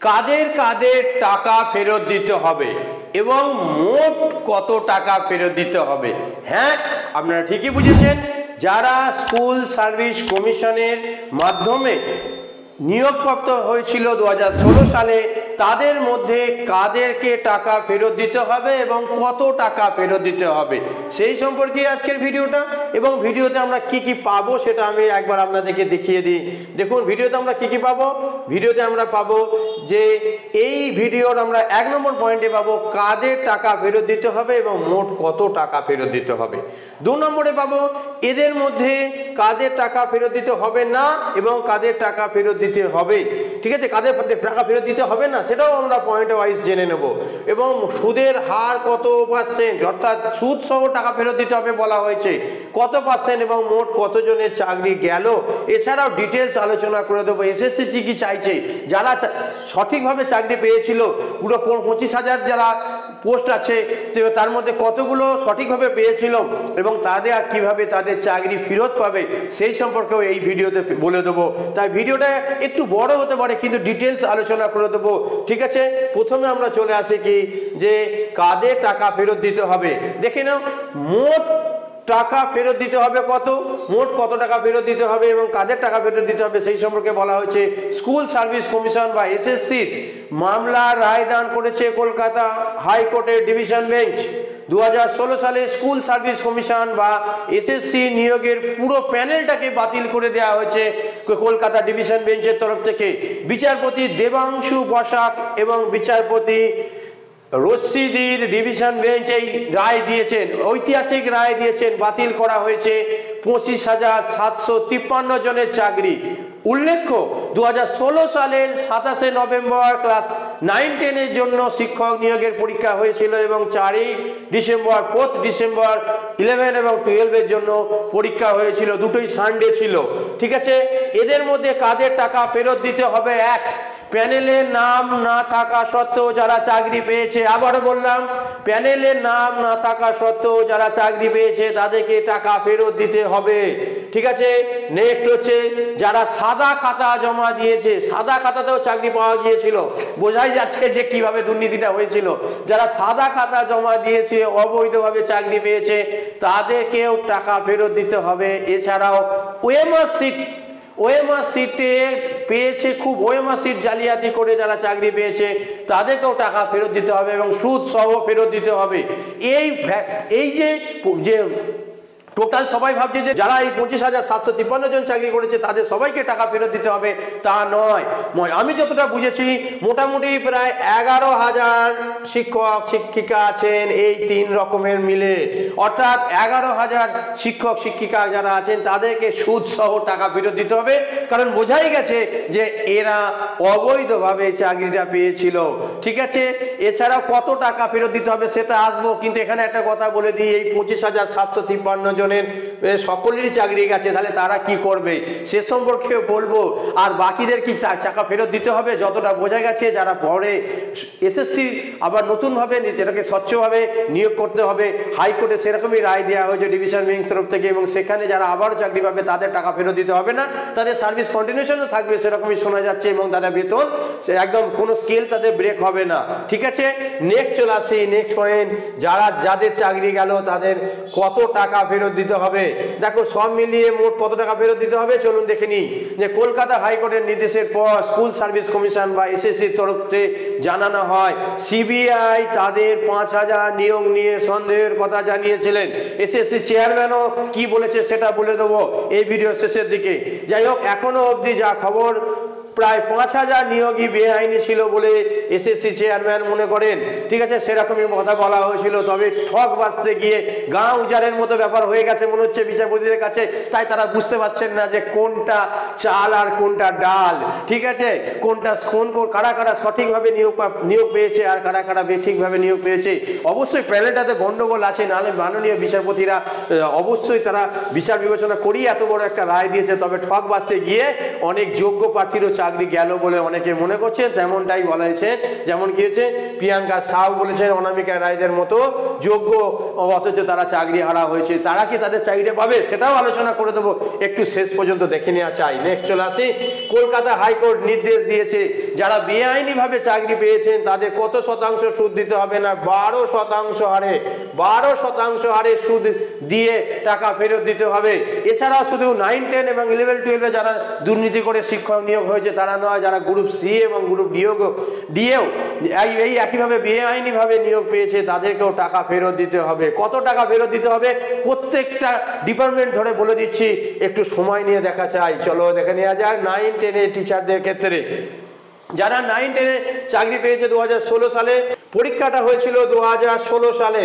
কাদের কাদের টাকা ফেরত দিতে হবে এবং মোট কত টাকা ফেরত দিতে হবে। হ্যাঁ, আপনারা ঠিকই বুঝেছেন। যারা স্কুল সার্ভিস কমিশনের মাধ্যমে নিয়োগপ্রাপ্ত হয়েছিল 2016 সালে, তাদের মধ্যে কাদেরকে টাকা ফেরত দিতে হবে এবং কত টাকা ফেরত দিতে হবে সেই সম্পর্কে আজকের ভিডিওটা। এবং ভিডিওতে আমরা কি কি পাবো সেটা আমি একবার আপনাদেরকে দেখিয়ে দিই। দেখুন ভিডিওতে আমরা কি কি পাবো। ভিডিওতে আমরা পাবো যে এই ভিডিওর আমরা 1 নম্বর পয়েন্টে পাবো কাদের টাকা ফেরত দিতে হবে এবং মোট কত টাকা ফেরত দিতে হবে। 2 নম্বরে পাবো এদের মধ্যে কাদের টাকা ফেরত দিতে হবে না এবং কাদের টাকা ফেরত দিতে হবে। ঠিক আছে, কাদের টাকা ফেরত দিতে হবে না সেটাও আমরা পয়েন্ট ওয়াইজ জেনে নেব। এবং সুদের হার কত %, অর্থাৎ সুদ সহ টাকা ফেরত দিতে হবে বলা হয়েছে, কত % এবং মোট কতজনের চাকরি গেল, এছাড়াও ডিটেলস আলোচনা করে দেবো। এসএসসি কি চাইছে, যারা সঠিকভাবে চাকরি পেয়েছিল পুরো 25,000 যারা পোস্ট আছে তার মধ্যে কতগুলো সঠিকভাবে পেয়েছিল এবং তাদের কিভাবে তাদের চাকরি ফেরত পাবে সেই সম্পর্কেও এই ভিডিওতে বলে দেবো। তাই ভিডিওটা একটু বড় হতে পারে কিন্তু ডিটেলস আলোচনা করে দেবো। ঠিক আছে, প্রথমে আমরা চলে আসি কি যে কাদের টাকা ফেরত দিতে হবে। দেখে নাও মোট টাকা ফেরত দিতে হবে কত, মোট কত টাকা ফেরত দিতে হবে এবং কাদের টাকা ফেরত দিতে হবে সেই সম্পর্কে বলা হয়েছে। স্কুল সার্ভিস কমিশন বা এসএসসির মামলা রায় দান করেছে কলকাতা হাইকোর্টের ডিভিশন বেঞ্চ। 2016 সালে স্কুল সার্ভিস কমিশন বা এসএসসি নিয়োগের পুরো প্যানেলটাকে বাতিল করে দেওয়া হয়েছে কলকাতা ডিভিশন বেঞ্চের তরফ থেকে। বিচারপতি দেবাংশু বসাক এবং বিচারপতি রশিদির ডিভিশন বেঞ্চ এই রায় দিয়েছেন, ঐতিহাসিক রায় দিয়েছেন। বাতিল করা হয়েছে 25,753 জনের চাকরি। উল্লেখ্য 2016 সালের 27 নভেম্বর ক্লাস 9-10 জন্য শিক্ষক নিয়োগের পরীক্ষা হয়েছিল এবং 4 ডিসেম্বর 4 ডিসেম্বর 11 এবং 12 জন্য পরীক্ষা হয়েছিল, দুটোই সানডে ছিল। ঠিক আছে, এদের মধ্যে কাদের টাকা ফেরত দিতে হবে। 1, প্যানেলের নাম না থাকা সত্ত্বেও যারা চাকরি পেয়েছে, আবারও বললাম প্যানেলের নাম না থাকা সত্ত্বেও যারা চাকরি পেয়েছে তাদেরকে টাকা ফেরত দিতে হবে। ঠিক আছে, নেক্সট হচ্ছে যারা সাদা খাতা জমা দিয়েছে, সাদা খাতাতেও চাকরি পাওয়া গিয়েছিল, বোঝাই যাচ্ছে যে কিভাবে দুর্নীতিটা হয়েছিল। যারা সাদা খাতা জমা দিয়েছে অবৈধভাবে চাকরি পেয়েছে তাদেরকেও টাকা ফেরত দিতে হবে। এছাড়াও ওএমআর সিটে পেয়েছে, খুব ওএমআর সিট জালিয়াতি করে যারা চাকরি পেয়েছে তাদেরকেও টাকা ফেরত দিতে হবে এবং সুদ সহ ফেরত দিতে হবে। এই যে টোটাল সবাই ভাবছে যে যারা এই 25,753 জন চাকরি করেছে তাদের সবাইকে টাকা ফেরত দিতে হবে, তা নয়। আমি যতটা বুঝেছি মোটামুটি প্রায় 11,000 শিক্ষক শিক্ষিকা আছেন এই 3 রকমের মিলে, অর্থাৎ 11,000 শিক্ষক শিক্ষিকা যারা আছেন তাদেরকে সুদ সহ টাকা ফেরত দিতে হবে, কারণ বোঝাই গেছে যে এরা অবৈধভাবে চাকরিটা পেয়েছিল। ঠিক আছে, এছাড়াও কত টাকা ফেরত দিতে হবে সেটা আসবো, কিন্তু এখানে একটা কথা বলে দিই, এই 25,753 জন সকলেরই চাকরি গেছে, তাহলে তারা কি করবে সে সম্পর্কে বলবো। আর বাকিদের কি টাকা ফেরত দিতে হবে, যতটা বোঝা গেছে যারা পরে এসএসসি আবার নতুনভাবে এটাকে স্বচ্ছভাবে নিয়োগ করতে হবে, হাইকোর্টে সেরকমই রায় দেওয়া হয়েছে ডিভিশন বেঞ্চ তরফ থেকে, এবং সেখানে যারা আবার চাকরি পাবে তাদের টাকা ফেরত দিতে হবে না, তাদের সার্ভিস কন্টিনিউশনও থাকবে সেরকমই শোনা যাচ্ছে, এবং তাদের বেতন একদম কোনো স্কেল তাদের ব্রেক হবে না। ঠিক আছে, নেক্সট চলে আসি, নেক্সট পয়েন্ট, যাদের চাকরি গেল তাদের কত টাকা ফেরত দিতে হবে। দেখো সব মিলিয়ে মোট কত টাকা ফেরত দিতে হবে চলুন দেখে নিই। যে কলকাতা হাইকোর্টের নির্দেশের পর স্কুল সার্ভিস কমিশন বা এসএসসির তরফ থেকে জানানো হয় সিবিআই তাদের 5,000 নিয়োগ নিয়ে সন্দেহের কথা জানিয়েছিলেন। এসএসসি চেয়ারম্যানও কি বলেছে সেটা বলে দেবো এই ভিডিও শেষের দিকে। যাই হোক, এখনো অবধি যা খবর প্রায় 5,000 নিয়োগই বেআইনি ছিল বলে এসএসসি চেয়ারম্যান মনে করেন। ঠিক আছে, সেরকমই কথা বলা হয়েছিল, তবে ঠক বাঁচতে গিয়ে গাঁ উজাড়ের মতো ব্যাপার হয়ে গেছে মনে হচ্ছে বিচারপতিদের কাছে, তাই তারা বুঝতে পারছেন না যে কোনটা চাল আর কোনটা ডাল। ঠিক আছে, কারা কারা সঠিকভাবে নিয়োগ পেয়েছে আর কারা কারা বেঠিকভাবে নিয়োগ পেয়েছে। অবশ্যই প্যানেলটাতে গন্ডগোল আছে, নাহলে মাননীয় বিচারপতিরা অবশ্যই তারা বিচার বিবেচনা করেই এত বড় একটা রায় দিয়েছে, তবে ঠক বাঁচতে গিয়ে অনেক যোগ্য প্রার্থীরও চাকরি গেল বলে অনেকে মনে করছে, তেমনটাই বলা হয়েছে। যেমন কি হয়েছে, প্রিয়াঙ্কা সাউ বলেছেন অনামিকা রায়দের মতো যোগ্য অথচ তারা চাকরি হারা হয়েছে, তারা কি তাদের চাকরিটা পাবে সেটাও আলোচনা করে দেবো, একটু শেষ পর্যন্ত দেখে নেওয়া চাই। নেক্সট চলে আসি, কলকাতা হাইকোর্ট নির্দেশ দিয়েছে যারা বেআইনিভাবে চাকরি পেয়েছেন তাদের কত শতাংশ সুদ দিতে হবে না, 12% হারে সুদ দিয়ে টাকা ফেরত দিতে হবে। এছাড়াও শুধু 9, 10 এবং 11, 12 যারা দুর্নীতি করে শিক্ষক নিয়োগ হয়েছে তারা নয়, যারা গ্রুপ সি এবং গ্রুপ ডিএও এই একইভাবে বেআইনিভাবে নিয়োগ পেয়েছে তাদেরকেও টাকা ফেরত দিতে হবে। কত টাকা ফেরত দিতে হবে প্রত্যেকটা ডিপার্টমেন্ট ধরে বলে দিচ্ছি, একটু সময় নিয়ে দেখা চাই। চলো দেখে নেওয়া যাক 9, 10 টিচারদের ক্ষেত্রে। যারা 9, 10 চাকরি পেয়েছে 2016 সালে, পরীক্ষাটা হয়েছিল 2016 সালে,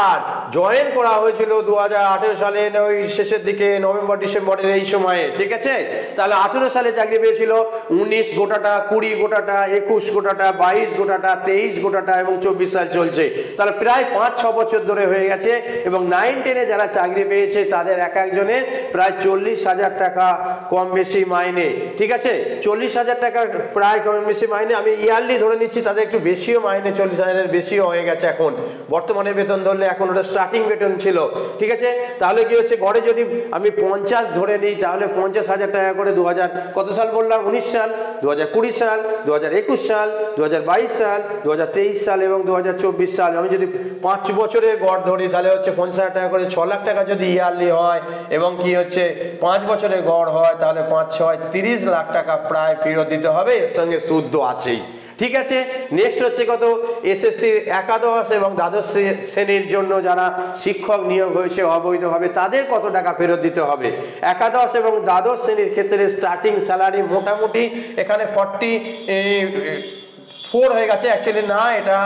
আর জয়েন করা হয়েছিল 2018 সালে ওই শেষের দিকে, নভেম্বর ডিসেম্বরের এই সময়ে, ঠিক আছে। তাহলে 18 সালে চাকরি পেয়েছিল 19 গোটাটা, 20 গোটাটা, 21 গোটাটা, 22 গোটাটা, 23 গোটাটা এবং 24 সাল চলছে। তাহলে প্রায় 5-6 বছর ধরে হয়ে গেছে। এবং 9, 10 যারা চাকরি পেয়েছে তাদের এক একজনের প্রায় 40,000 টাকা কম বেশি মাইনে, ঠিক আছে। 40,000 টাকা প্রায় কম বেশি মাইনে, আমি ইয়ারলি ধরে নিচ্ছি, তাদের একটু বেশিও মাইনে, 40,000-এর বেশিও হয়ে গেছে এখন বর্তমানে বেতন ধরলে। এখন ওটা স্টার্টিং বেতন ছিল, ঠিক আছে। তাহলে কি হচ্ছে, গড়ে যদি আমি 50 ধরে নিই তাহলে 50,000 টাকা করে 2000 কত সাল বললাম, 19 সাল, 2020 সাল, 2021 সাল, 2022 সাল, 2023 সাল এবং 2024 সাল, আমি যদি 5 বছরের গড় ধরি তাহলে হচ্ছে 50,000 টাকা করে 6 লাখ টাকা যদি ইয়ারলি হয় এবং কি হচ্ছে 5 বছরের গড় হয় তাহলে 5, 6, 30 লাখ টাকা প্রায় ফেরত দিতে হবে, এর সঙ্গে সুদ তো আছেই, ঠিক আছে। নেক্সট হচ্ছে কত, এসএসসি একাদশ এবং দ্বাদশ শ্রেণীর জন্য যারা শিক্ষক নিয়োগ হয়েছে অবৈধভাবে তাদের কত টাকা ফেরত দিতে হবে। একাদশ এবং দ্বাদশ শ্রেণীর ক্ষেত্রে স্টার্টিং স্যালারি মোটামুটি এখানে 44 হয়ে গেছে, অ্যাকচুয়ালি না, এটা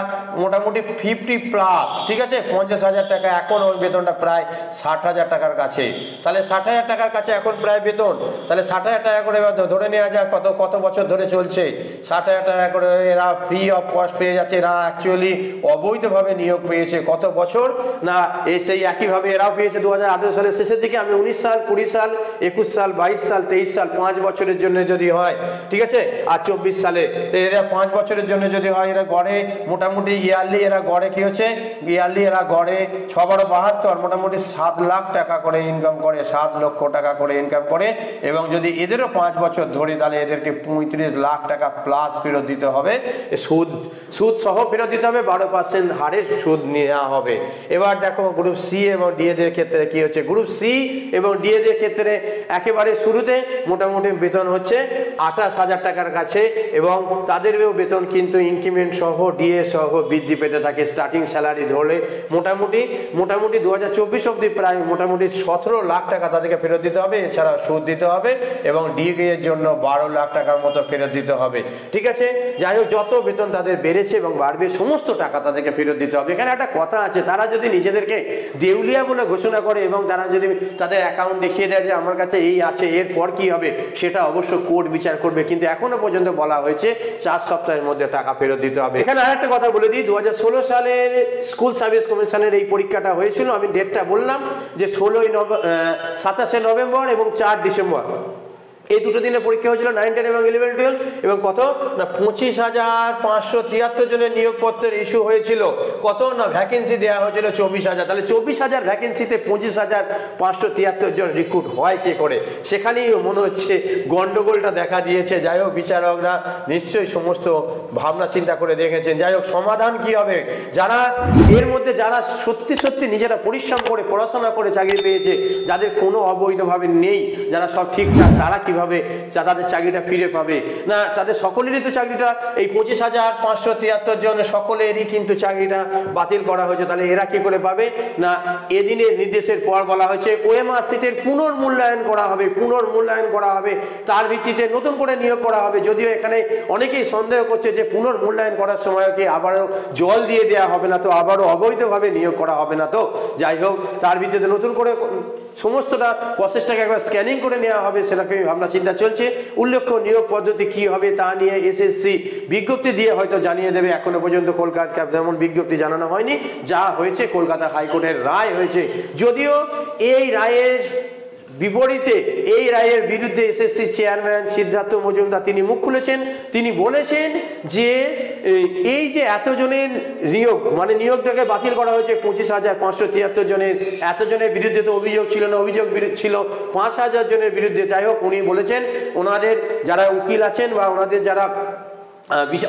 মোটামুটি 50+, ঠিক আছে। 50,000 টাকা, এখন ওই বেতনটা প্রায় 60,000 টাকার কাছে। তাহলে 60,000 টাকার কাছে এখন প্রায় বেতন, তাহলে 60,000 টাকা করে ধরে নেওয়া যায় কত বছর ধরে চলছে। 60,000 টাকা করে এরা ফ্রি অফ কস্ট পেয়ে যাচ্ছে, এরা অ্যাকচুয়ালি অবৈধভাবে নিয়োগ পেয়েছে কত বছর না, সেই একইভাবে এরাও পেয়েছে 2018 সালের শেষের দিকে। আমি 19 সাল, 20 সাল, 21 সাল, 22 সাল, 23 সাল, 5 বছরের জন্য যদি হয়, ঠিক আছে। আর 24 সালে এরা 5 বছরের জন্য যদি হয়, এরা গড়ে মোটামুটি ইয়ারলি এরা গড়ে কি হচ্ছে, ইয়ারলি এরা গড়ে 6-72 মোটামুটি 7 লাখ টাকা করে ইনকাম করে, 7 লক্ষ টাকা করে ইনকাম করে। এবং যদি এদেরও 5 বছর ধরে তাহলে এদেরকে 35 লাখ টাকা প্লাস ফেরত দিতে হবে, সুদ সহ ফেরত দিতে হবে, 12% হারে সুদ নেওয়া হবে। এবার দেখো গ্রুপ সি এবং ডিএদের ক্ষেত্রে কি হচ্ছে। গ্রুপ সি এবং ডিএদের ক্ষেত্রে একেবারে শুরুতে মোটামুটি বেতন হচ্ছে 28,000 টাকার কাছে এবং তাদেরও বেতন কিন্তু ইনক্রিমেন্ট সহ ডিএ সহ বৃদ্ধি পেতে থাকে। স্টার্টিং স্যালারি ধরলে মোটামুটি 2024 অবধি প্রায় মোটামুটি 17 লাখ টাকা তাদেরকে ফেরত দিতে হবে, এছাড়া সুদ দিতে হবে এবং ডিএ এর জন্য 12 লাখ টাকার মতো ফেরত দিতে হবে, ঠিক আছে। যাই হোক, যত বেতন তাদের বেড়েছে এবং বাড়বে সমস্ত টাকা তাদেরকে ফেরত দিতে হবে। এখানে একটা কথা আছে, তারা যদি নিজেদেরকে দেউলিয়া বলে ঘোষণা করে এবং তারা যদি তাদের অ্যাকাউন্ট দেখিয়ে দেয় যে আমার কাছে এই আছে, এরপর কি হবে সেটা অবশ্য কোর্ট বিচার করবে, কিন্তু এখনো পর্যন্ত বলা হয়েছে 4 সপ্তাহের মধ্যে টাকা ফেরত দিতে হবে। এখানে আরেকটা কথা বলে দিই, 2016 সালের স্কুল সার্ভিস কমিশনের এই পরীক্ষাটা হয়েছিল, আমি ডেটটা বললাম যে 27 নভেম্বর এবং 4 ডিসেম্বর, এই দুটো দিনে পরীক্ষা হয়েছিল 9, 10 এবং 11, 12 এবং কত না 25,573 জনের নিয়োগপত্রের ইস্যু হয়েছিল। কত না ভ্যাকেন্সি দেওয়া হয়েছিল 24,000। তাহলে 24,000 ভ্যাকেন্সিতে 25,573 জন রিক্রুট হয় কে করে, সেখানেই মনে হচ্ছে গন্ডগোলটা দেখা দিয়েছে। যাই হোক, বিচারকরা নিশ্চয়ই সমস্ত ভাবনা চিন্তা করে দেখেছেন। যাই হোক, সমাধান কি হবে, যারা এর মধ্যে যারা সত্যি নিজেরা পরিশ্রম করে পড়াশোনা করে চাকরি পেয়েছে, যাদের কোনো অবৈধভাবে নেই, যারা সব ঠিকঠাক, তারা কিভাবে তাদের চাকরিটা ফিরে পাবে না? তাদের সকলেরই তো চাকরিটা এই 25,573 জন সকলেরই কিন্তু চাকরিটা বাতিল করা হয়েছে, তাহলে এরা কি করে পাবে না? এদিনের নির্দেশের পর বলা হয়েছে ওএমআর সিটের পুনর্মূল্যায়ন করা হবে, তার ভিত্তিতে নতুন করে নিয়োগ করা হবে। যদিও এখানে অনেকেই সন্দেহ করছে যে পুনর্মূল্যায়ন করার সময় কি আবারও জল দিয়ে দেওয়া হবে না তো, আবারও অবৈধভাবে নিয়োগ করা হবে না তো? যাই হোক, তার ভিত্তিতে নতুন করে সমস্তটা প্রসেসটাকে একবার স্ক্যানিং করে নেওয়া হবে, সেটাকে ভাবনা চিন্তা চলছে। উল্লেখ্য নিয়োগ পদ্ধতি কি হবে তা নিয়ে এসএসসি বিজ্ঞপ্তি দিয়ে হয়তো জানিয়ে দেবে। এখনো পর্যন্ত কলকাতা যেমন বিজ্ঞপ্তি জানানো হয়নি, যা হয়েছে কলকাতা হাইকোর্টের রায় হয়েছে। যদিও এই রায়ের বিপরীতে এই রায়ের বিরুদ্ধে এসএসসি চেয়ারম্যান সিদ্ধার্থ মজুমদার তিনি মুখ খুলেছেন। তিনি বলেছেন যে এই যে এতজনের নিয়োগ, মানে নিয়োগটাকে বাতিল করা হয়েছে 25,573 জনের, এতজনের বিরুদ্ধে তো অভিযোগ ছিল না, অভিযোগ ছিল 5,000 জনের বিরুদ্ধে। যাই হোক, উনি বলেছেন ওনাদের যারা উকিল আছেন বা ওনাদের যারা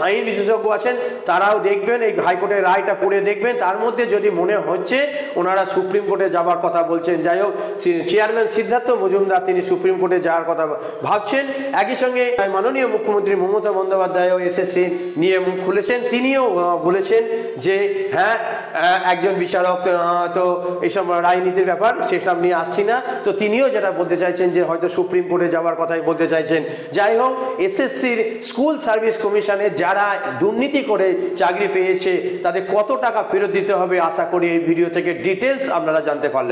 আইন বিশেষজ্ঞ আছেন তারাও দেখবেন, এই হাইকোর্টের রায়টা পড়ে দেখবেন, তার মধ্যে যদি মনে হচ্ছে ওনারা সুপ্রিম কোর্টে যাবার কথা বলছেন। যাই হোক, চেয়ারম্যান সিদ্ধার্থ মজুমদার তিনি সুপ্রিম কোর্টে যাওয়ার কথা ভাবছেন। একই সঙ্গে মাননীয় মুখ্যমন্ত্রী মমতা বন্দ্যোপাধ্যায়ও এসএসসি নিয়ে মুখ খুলেছেন। তিনিও বলেছেন যে হ্যাঁ, একজন বিচারক তো এইসব রাজনীতির ব্যাপার সেসব নিয়ে আসছি না। তো তিনিও যেটা বলতে চাইছেন যে হয়তো সুপ্রিম কোর্টে যাওয়ার কথাই বলতে চাইছেন। যাই হোক, এসএসসির স্কুল সার্ভিস কমিশনে যারা দুর্নীতি করে চাকরি পেয়েছে তাদের কত টাকা ফেরত দিতে হবে, আশা করি এই ভিডিও থেকে ডিটেলস আপনারা জানতে পারলেন।